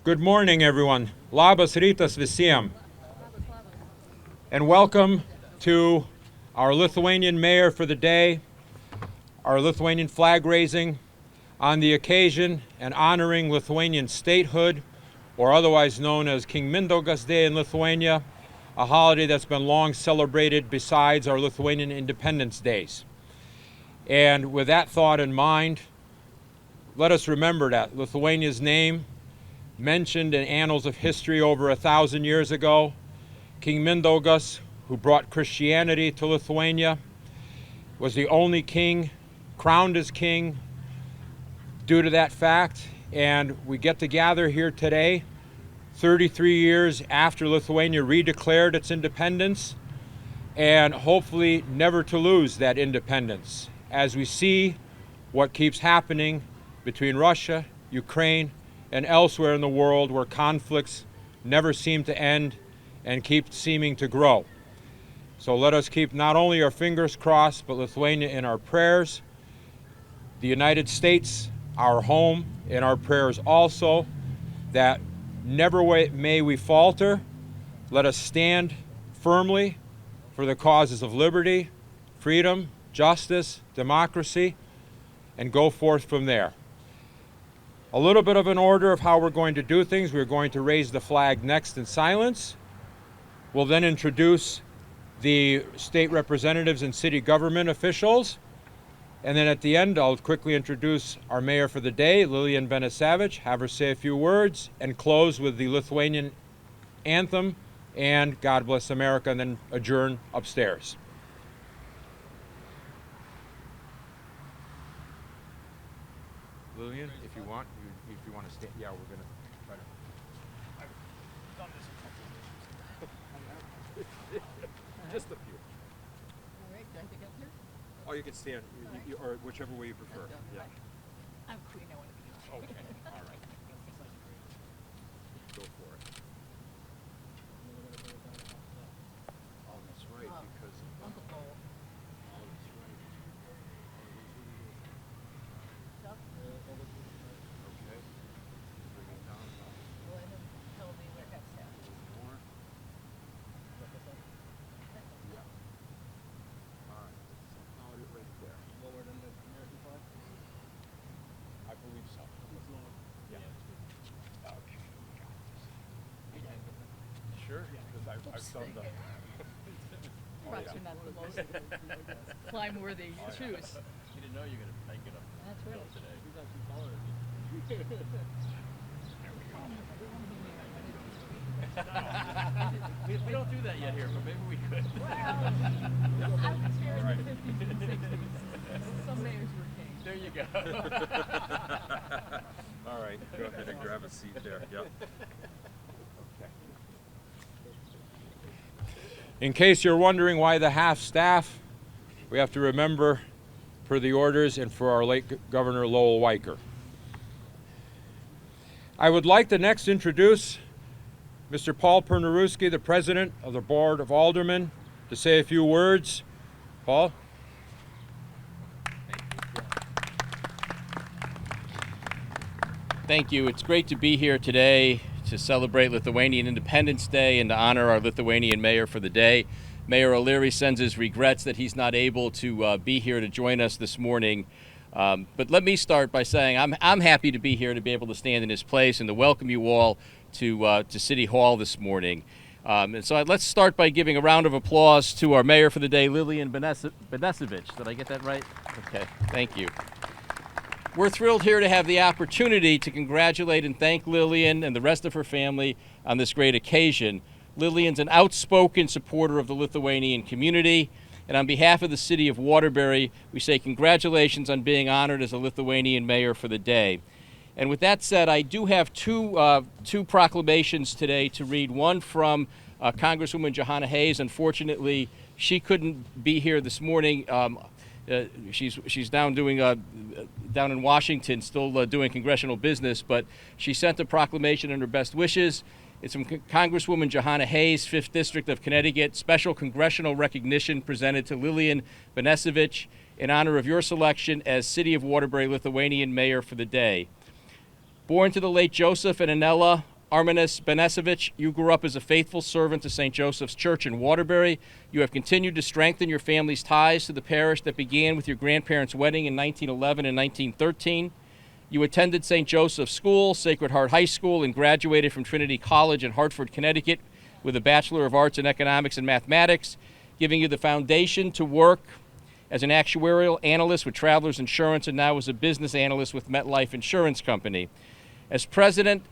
Good morning, everyone. Labas rytas visiem. And welcome to our Lithuanian mayor for the day, our Lithuanian flag raising on the occasion and honoring Lithuanian statehood, or otherwise known as King Mindaugas Day in Lithuania, a holiday that's been long celebrated besides our Lithuanian Independence Days. And with that thought in mind, let us remember that Lithuania's name, mentioned in annals of history over 1,000 years ago, King Mindaugas, who brought Christianity to Lithuania, was the only king crowned as king due to that fact. And we get to gather here today, 33 years after Lithuania redeclared its independence, and hopefully never to lose that independence, as we see what keeps happening between Russia, Ukraine, and elsewhere in the world where conflicts never seem to end and keep seeming to grow. So let us keep not only our fingers crossed, but Lithuania in our prayers. The United States, our home, in our prayers also, that never may we falter. Let us stand firmly for the causes of liberty, freedom, justice, democracy, and go forth from there. A little bit of an order of how we're going to do things. We're going to raise the flag next in silence. We'll then introduce the state representatives and city government officials. And then at the end, I'll quickly introduce our mayor for the day, Lilian Benesavich, have her say a few words, and close with the Lithuanian anthem and God Bless America, and then adjourn upstairs. Lilian, if you want to stand, yeah, we're going to try to. I've done this a couple of years. Just a few. All right, do I have to get here? Oh, you can stand, or whichever way you prefer. Yeah. I'm queen, I want to be here. Okay, all right. Go for it. Oh, that's right, because. Uncle Cole. Oh, that's right. Chuck, Okay. Bring it down about let him tell me where that's at. more. Yeah. All right. Somehow it right there. Lower than the American flag? I believe so. Yeah. Okay. Got this. Sure. Because I've done the. Perhaps yeah. you're not the most climb-worthy shoes. You didn't know you were going to make it up That's right. today. He's actually taller than you. We don't do that yet here, but maybe we could. I was here in the 50s and 60s. Some mayors were king. There you go. All right. Go ahead and grab a seat there. Yep. Okay. In case you're wondering why the half-staff, we have to remember, per the orders and for our late Governor Lowell Weicker. I would like to next introduce Mr. Paul Pernaruski, the President of the Board of Aldermen, to say a few words. Paul? Thank you. It's great to be here today to celebrate Lithuanian Independence Day and to honor our Lithuanian mayor for the day. Mayor O'Leary sends his regrets that he's not able to be here to join us this morning. But let me start by saying I'm happy to be here to be able to stand in his place and to welcome you all to City Hall this morning. And so let's start by giving a round of applause to our mayor for the day, Lilian Benesavich. Did I get that right? Okay, thank you. We're thrilled here to have the opportunity to congratulate and thank Lilian and the rest of her family on this great occasion. Lilian's an outspoken supporter of the Lithuanian community, and on behalf of the city of Waterbury, we say congratulations on being honored as a Lithuanian mayor for the day. And with that said, I do have two proclamations today to read. One from Congresswoman Johanna Hayes. Unfortunately, she couldn't be here this morning. She's down in Washington, still doing congressional business, but she sent a proclamation and her best wishes. It's from Congresswoman Johanna Hayes, 5th District of Connecticut. Special congressional recognition presented to Lilian Benesavich in honor of your selection as City of Waterbury Lithuanian Mayor for the day. Born to the late Joseph and Anella Arminas Benesevich, you grew up as a faithful servant to St. Joseph's Church in Waterbury. You have continued to strengthen your family's ties to the parish that began with your grandparents' wedding in 1911 and 1913. You attended St. Joseph's School, Sacred Heart High School, and graduated from Trinity College in Hartford, Connecticut, with a Bachelor of Arts in Economics and Mathematics, giving you the foundation to work as an actuarial analyst with Travelers Insurance and now as a business analyst with MetLife Insurance Company. As president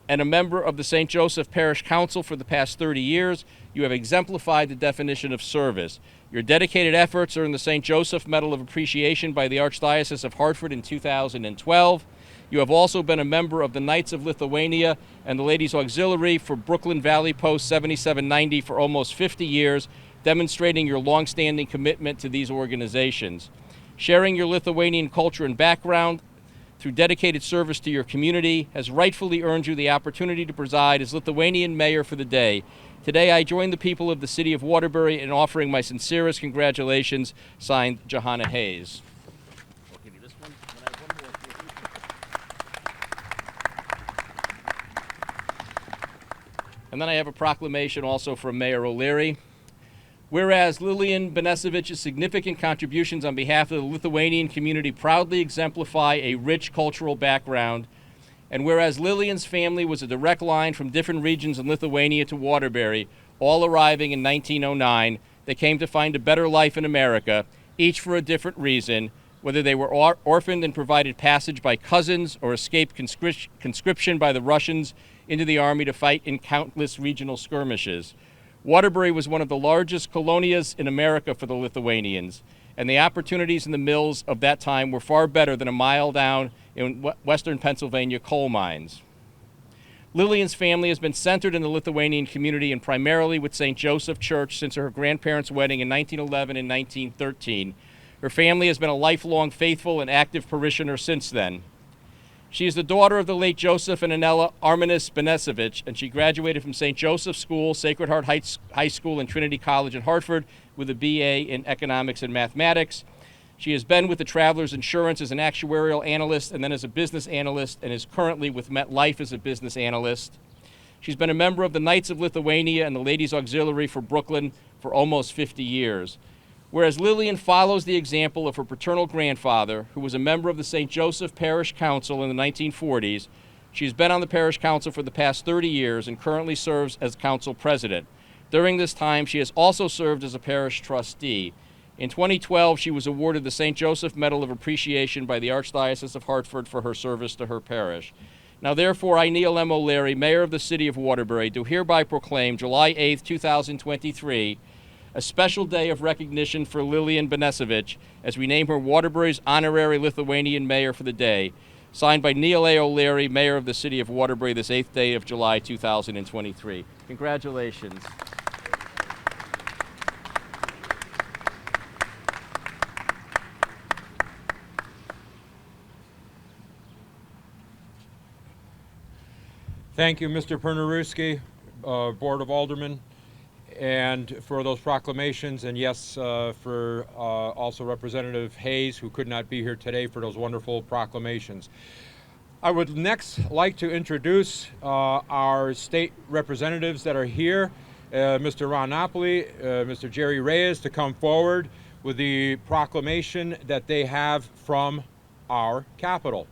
and a member of the St. Joseph Parish Council for the past 30 years, you have exemplified the definition of service. Your dedicated efforts earned the St. Joseph Medal of Appreciation by the Archdiocese of Hartford in 2012. You have also been a member of the Knights of Lithuania and the Ladies Auxiliary for Brooklyn Valley Post 7790 for almost 50 years, demonstrating your longstanding commitment to these organizations. Sharing your Lithuanian culture and background through dedicated service to your community has rightfully earned you the opportunity to preside as Lithuanian Mayor for the day. Today, I join the people of the city of Waterbury in offering my sincerest congratulations, signed Johanna Hayes. I'll give you this one. And I have one more. And then I have a proclamation also from Mayor O'Leary. Whereas Lilian Benesevich's significant contributions on behalf of the Lithuanian community proudly exemplify a rich cultural background, and whereas Lilian's family was a direct line from different regions in Lithuania to Waterbury, all arriving in 1909, they came to find a better life in America, each for a different reason, whether they were orphaned and provided passage by cousins or escaped conscription by the Russians into the army to fight in countless regional skirmishes. Waterbury was one of the largest colonias in America for the Lithuanians, and the opportunities in the mills of that time were far better than a mile down in western Pennsylvania coal mines. Lillian's family has been centered in the Lithuanian community and primarily with St. Joseph Church since her grandparents' wedding in 1911 and 1913. Her family has been a lifelong faithful and active parishioner since then. She is the daughter of the late Joseph and Anella Arminas Benesevich, and she graduated from St. Joseph's School, Sacred Heart High School, and Trinity College in Hartford with a BA in Economics and Mathematics. She has been with the Travelers Insurance as an actuarial analyst and then as a business analyst, and is currently with MetLife as a business analyst. She's been a member of the Knights of Lithuania and the Ladies Auxiliary for Brooklyn for almost 50 years. Whereas Lillian follows the example of her paternal grandfather, who was a member of the St. Joseph Parish Council in the 1940s, she's been on the Parish Council for the past 30 years and currently serves as council president. During this time, she has also served as a parish trustee. In 2012, she was awarded the St. Joseph Medal of Appreciation by the Archdiocese of Hartford for her service to her parish. Now, therefore, I, Neil M. O'Leary, Mayor of the City of Waterbury, do hereby proclaim July 8, 2023, a special day of recognition for Lilian Benesevich as we name her Waterbury's honorary Lithuanian mayor for the day. Signed by Neil A. O'Leary, Mayor of the City of Waterbury, this 8th day of July 2023. Congratulations. Thank you, Mr. Pernaruski, Board of Aldermen, and for those proclamations, and yes, for also Representative Hayes, who could not be here today, for those wonderful proclamations. I would next like to introduce our state representatives that are here, Mr. Ron Napoli, Mr. Jerry Reyes, to come forward with the proclamation that they have from our capital.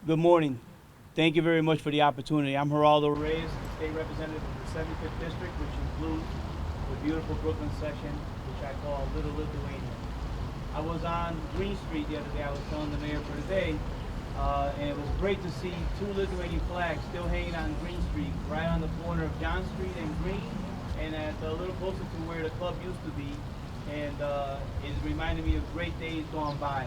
Good morning. Thank you very much for the opportunity. I'm Geraldo Reyes, State Representative of the 75th District, which includes the beautiful Brooklyn section, which I call Little Lithuania. I was on Green Street the other day. I was telling the mayor for today, and it was great to see two Lithuanian flags still hanging on Green Street, right on the corner of John Street and Green, and at a little closer to where the club used to be, and it reminded me of great days gone by.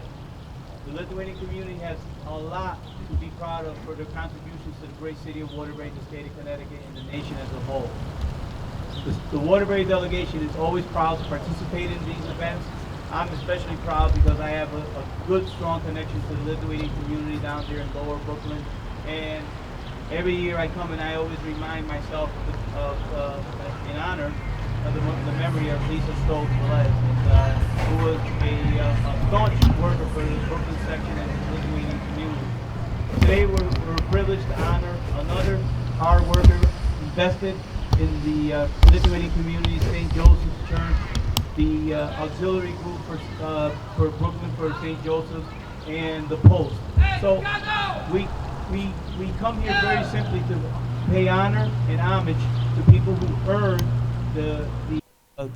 The Lithuanian community has a lot to be proud of for their contributions to the great city of Waterbury, the state of Connecticut, and the nation as a whole. The Waterbury delegation is always proud to participate in these events. I'm especially proud because I have a good, strong connection to the Lithuanian community down there in Lower Brooklyn. And every year I come and I always remind myself in honor of the memory of Lisa Stoltz-Velez. who was a staunch worker for the Brooklyn section and the Lithuanian community. Today we're privileged to honor another hard worker invested in the Lithuanian community, St. Joseph's Church, the auxiliary group for Brooklyn for St. Joseph's, and the Post. So we come here very simply to pay honor and homage to people who earned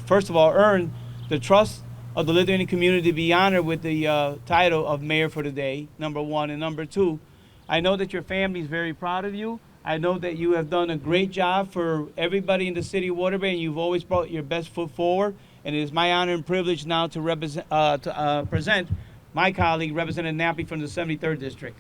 first of all, earned the trust of the Lithuanian community to be honored with the title of Mayor for the Day, number one. And number two, I know that your family is very proud of you. I know that you have done a great job for everybody in the city of Waterbury, and you've always brought your best foot forward. And it is my honor and privilege now to present my colleague, Representative Napoli from the 73rd District.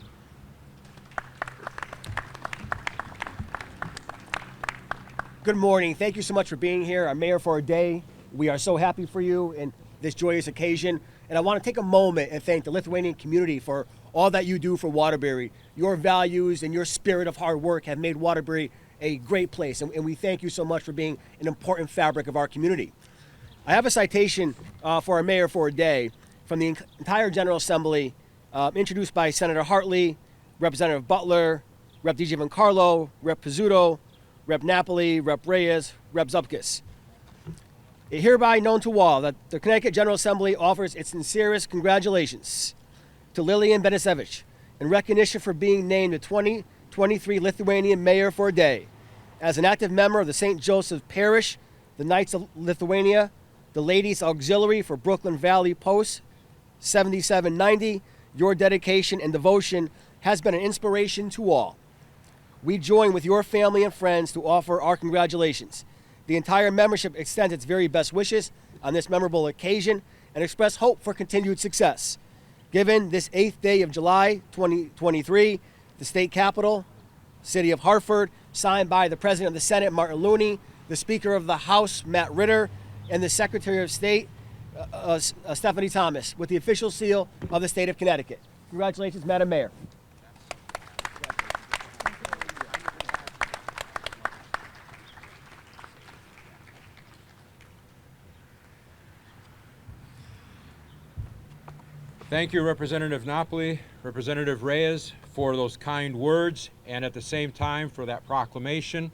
Good morning. Thank you so much for being here. Our mayor for a day. We are so happy for you in this joyous occasion. And I want to take a moment and thank the Lithuanian community for all that you do for Waterbury. Your values and your spirit of hard work have made Waterbury a great place. And we thank you so much for being an important fabric of our community. I have a citation for our mayor for a day from the entire General Assembly, introduced by Senator Hartley, Representative Butler, Rep. DiGiancarlo, Rep. Pizzuto, Rep. Napoli, Rep. Reyes, Rep. Zupkis. It hereby known to all that the Connecticut General Assembly offers its sincerest congratulations to Lilian Benesevich in recognition for being named the 2023 Lithuanian Mayor for a Day. As an active member of the St. Joseph Parish, the Knights of Lithuania, the Ladies Auxiliary for Brooklyn Valley Post 7790, your dedication and devotion has been an inspiration to all. We join with your family and friends to offer our congratulations. The entire membership extends its very best wishes on this memorable occasion and express hope for continued success. Given this 8th day of July 2023, the state capitol, city of Hartford, signed by the President of the Senate, Martin Looney, the Speaker of the House, Matt Ritter, and the Secretary of State, Stephanie Thomas, with the official seal of the state of Connecticut. Congratulations, Madam Mayor. Thank you, Representative Napoli, Representative Reyes, for those kind words, and at the same time for that proclamation.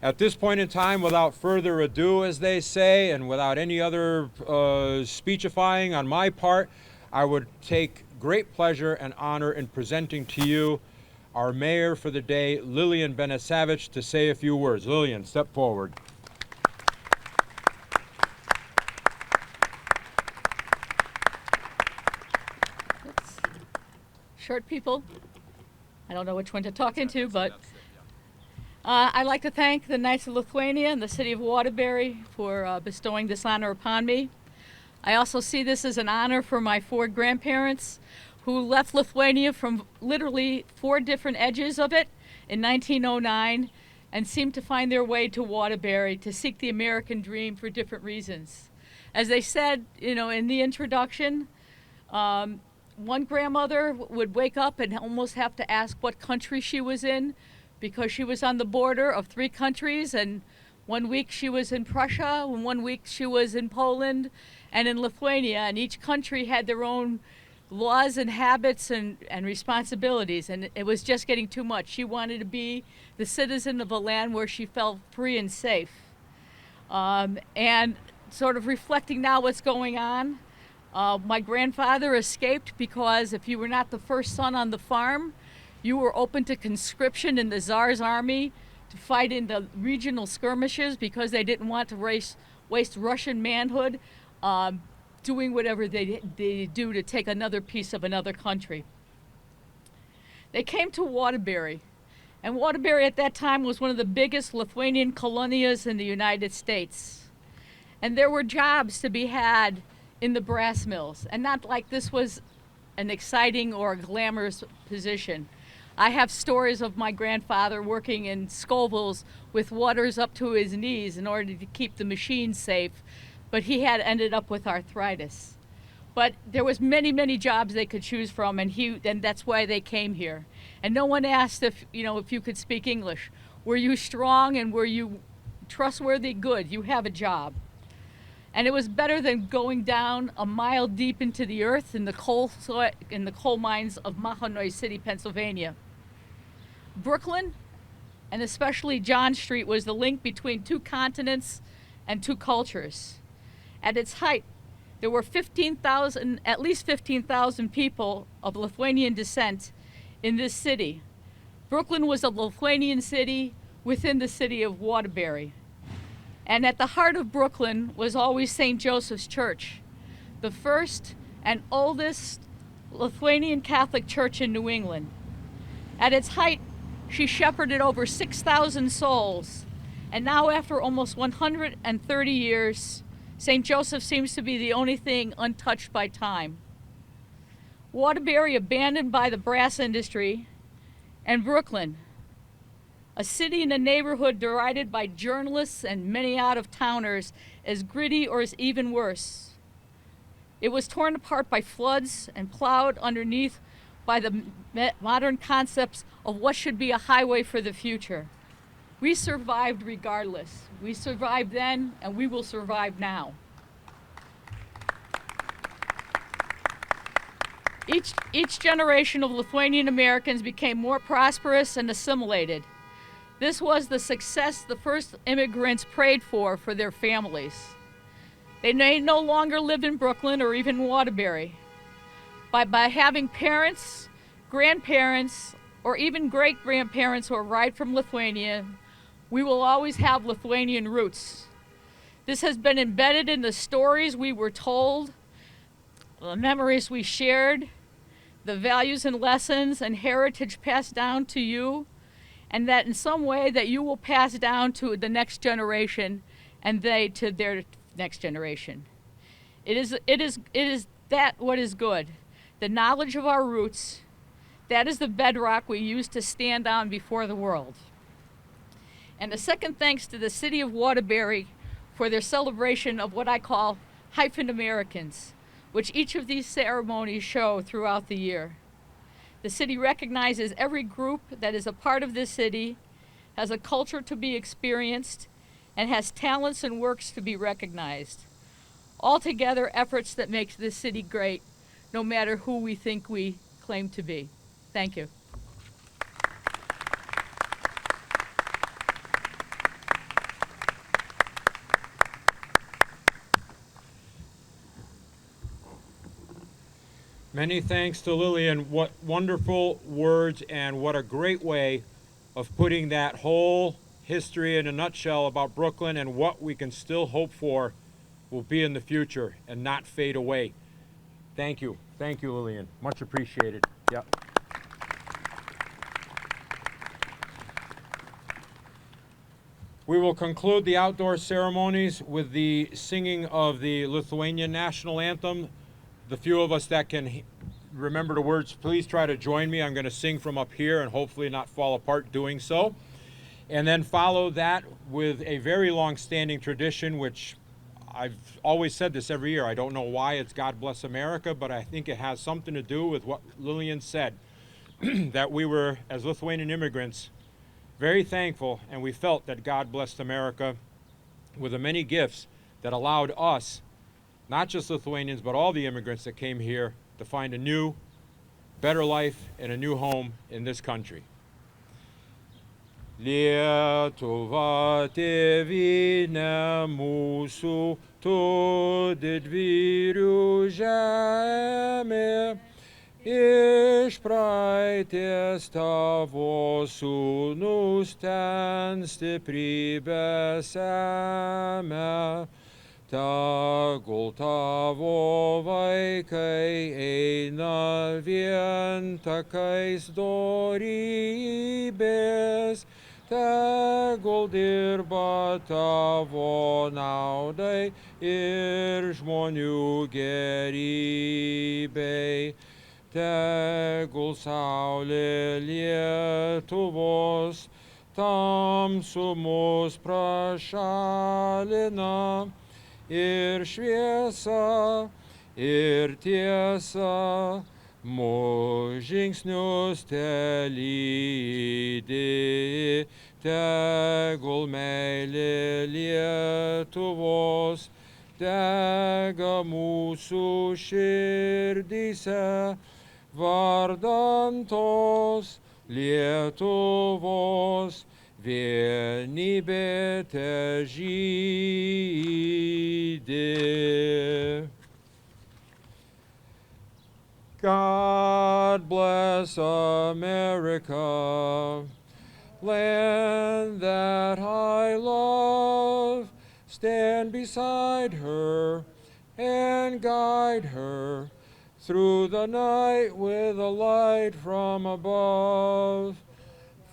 At this point in time, without further ado, as they say, and without any other speechifying on my part, I would take great pleasure and honor in presenting to you our mayor for the day, Lilian Benesevich, to say a few words. Lilian, step forward. Short people. I don't know which one to talk into, but I'd like to thank the Knights of Lithuania and the City of Waterbury for bestowing this honor upon me. I also see this as an honor for my 4 grandparents who left Lithuania from literally 4 different edges of it in 1909 and seemed to find their way to Waterbury to seek the American dream for different reasons. As they said, in the introduction, one grandmother would wake up and almost have to ask what country she was in because she was on the border of 3 countries, and one week she was in Prussia, and one week she was in Poland and in Lithuania, and each country had their own laws and habits and responsibilities, and it was just getting too much. She wanted to be the citizen of a land where she felt free and safe. And sort of reflecting now what's going on, my grandfather escaped because if you were not the first son on the farm, you were open to conscription in the Tsar's army to fight in the regional skirmishes because they didn't want to waste Russian manhood doing whatever they do to take another piece of another country. They came to Waterbury, and Waterbury at that time was one of the biggest Lithuanian colonias in the United States. And there were jobs to be had in the brass mills, and not like this was an exciting or a glamorous position. I have stories of my grandfather working in Scoville's with waters up to his knees in order to keep the machine safe, but he had ended up with arthritis. But there was many jobs they could choose from, and that's why they came here. And no one asked if you could speak English. Were you strong and were you trustworthy? Good, you have a job. And it was better than going down a mile deep into the earth in the coal mines of Mahanoy City, Pennsylvania. Brooklyn, and especially John Street, was the link between two continents and two cultures. At its height, there were at least 15,000 people of Lithuanian descent in this city. Brooklyn was a Lithuanian city within the city of Waterbury. And at the heart of Brooklyn was always St. Joseph's Church, the first and oldest Lithuanian Catholic church in New England. At its height, she shepherded over 6,000 souls. And now, after almost 130 years, St. Joseph seems to be the only thing untouched by time. Waterbury, abandoned by the brass industry, and Brooklyn, a city and a neighborhood derided by journalists and many out-of-towners as gritty or as even worse. It was torn apart by floods and plowed underneath by the modern concepts of what should be a highway for the future. We survived regardless. We survived then, and we will survive now. Each generation of Lithuanian Americans became more prosperous and assimilated. This was the success the first immigrants prayed for their families. They may no longer live in Brooklyn or even Waterbury. By having parents, grandparents, or even great-grandparents who arrived from Lithuania, we will always have Lithuanian roots. This has been embedded in the stories we were told, the memories we shared, the values and lessons and heritage passed down to you, and that in some way that you will pass down to the next generation and they to their next generation. It is that what is good. The knowledge of our roots, that is the bedrock we use to stand on before the world. And a second thanks to the city of Waterbury for their celebration of what I call hyphen Americans, which each of these ceremonies show throughout the year. The city recognizes every group that is a part of this city, has a culture to be experienced, and has talents and works to be recognized. Altogether, efforts that make this city great, no matter who we think we claim to be. Thank you. Many thanks to Lillian. What wonderful words, and what a great way of putting that whole history in a nutshell about Brooklyn and what we can still hope for will be in the future and not fade away. Thank you. Thank you, Lillian. Much appreciated. Yep. We will conclude the outdoor ceremonies with the singing of the Lithuanian national anthem. The few of us that can remember the words, please try to join me. I'm going to sing from up here and hopefully not fall apart doing so. And then follow that with a very long-standing tradition, which I've always said this every year. I don't know why it's God Bless America, but I think it has something to do with what Lillian said, that we were, as Lithuanian immigrants, very thankful, and we felt that God blessed America with the many gifts that allowed us, not just Lithuanians, but all the immigrants that came here, to find a new, better life and a new home in this country. Lietuva tėvynė mūsų, tu didvyrių žemė, iš praeities tavo sūnus ten stiprybę semia. Tegul tavo vaikai eina vien takais dorybės, tegul dirba tavo naudai ir žmonių gerybei. Tegul saulė Lietuvos tamsumus prašalina, ir šviesa, ir tiesa, mūsų žingsnius telydi, tegul meilė Lietuvos dega mūsų širdyse, vardan tos Lietuvos vienybė težydi. God bless America, land that I love. Stand beside her and guide her through the night with a light from above.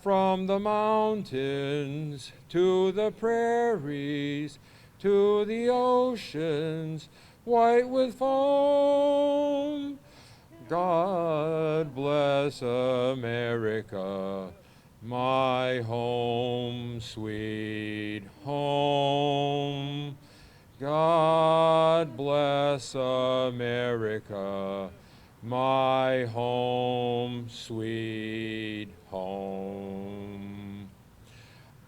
From the mountains to the prairies, to the oceans white with foam. God bless America, my home, sweet home. God bless America, my home, sweet home.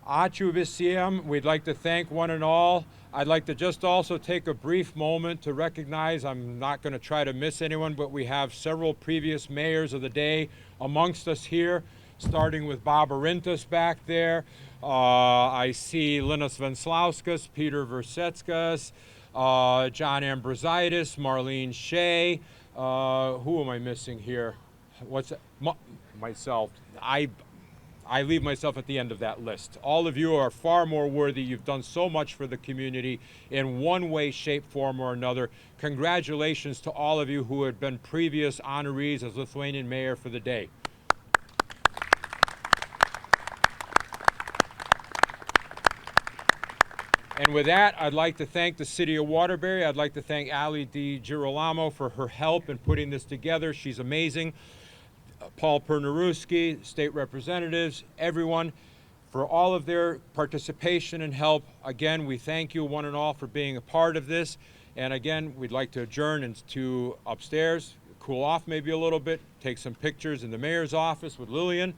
Ačiū visiems. We'd like to thank one and all. I'd like to just also take a brief moment to recognize, I'm not going to try to miss anyone, but we have several previous mayors of the day amongst us here, starting with Bob Arintas back there. I see Linas Venslauskas, Peter Versetskas, John Ambrositis, Marlene Shea. Who am I missing here? What's that? Myself. I leave myself at the end of that list. All of you are far more worthy. You've done so much for the community in one way, shape, form, or another. Congratulations to all of you who had been previous honorees as Lithuanian mayor for the day. And with that, I'd like to thank the City of Waterbury. I'd like to thank Ali Di Girolamo for her help in putting this together. She's amazing. Paul Pernaruski, state representatives, everyone, for all of their participation and help. Again, we thank you one and all for being a part of this. And again, we'd like to adjourn into upstairs, cool off maybe a little bit, take some pictures in the mayor's office with Lillian.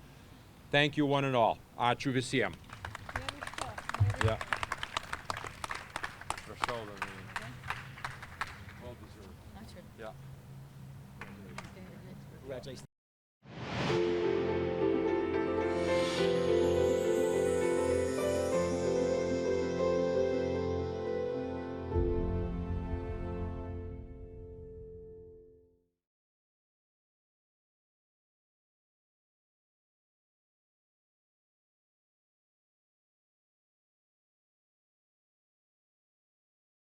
Thank you one and all. Ačiū visiem. Yeah. Well deserved. Yeah. Congratulations.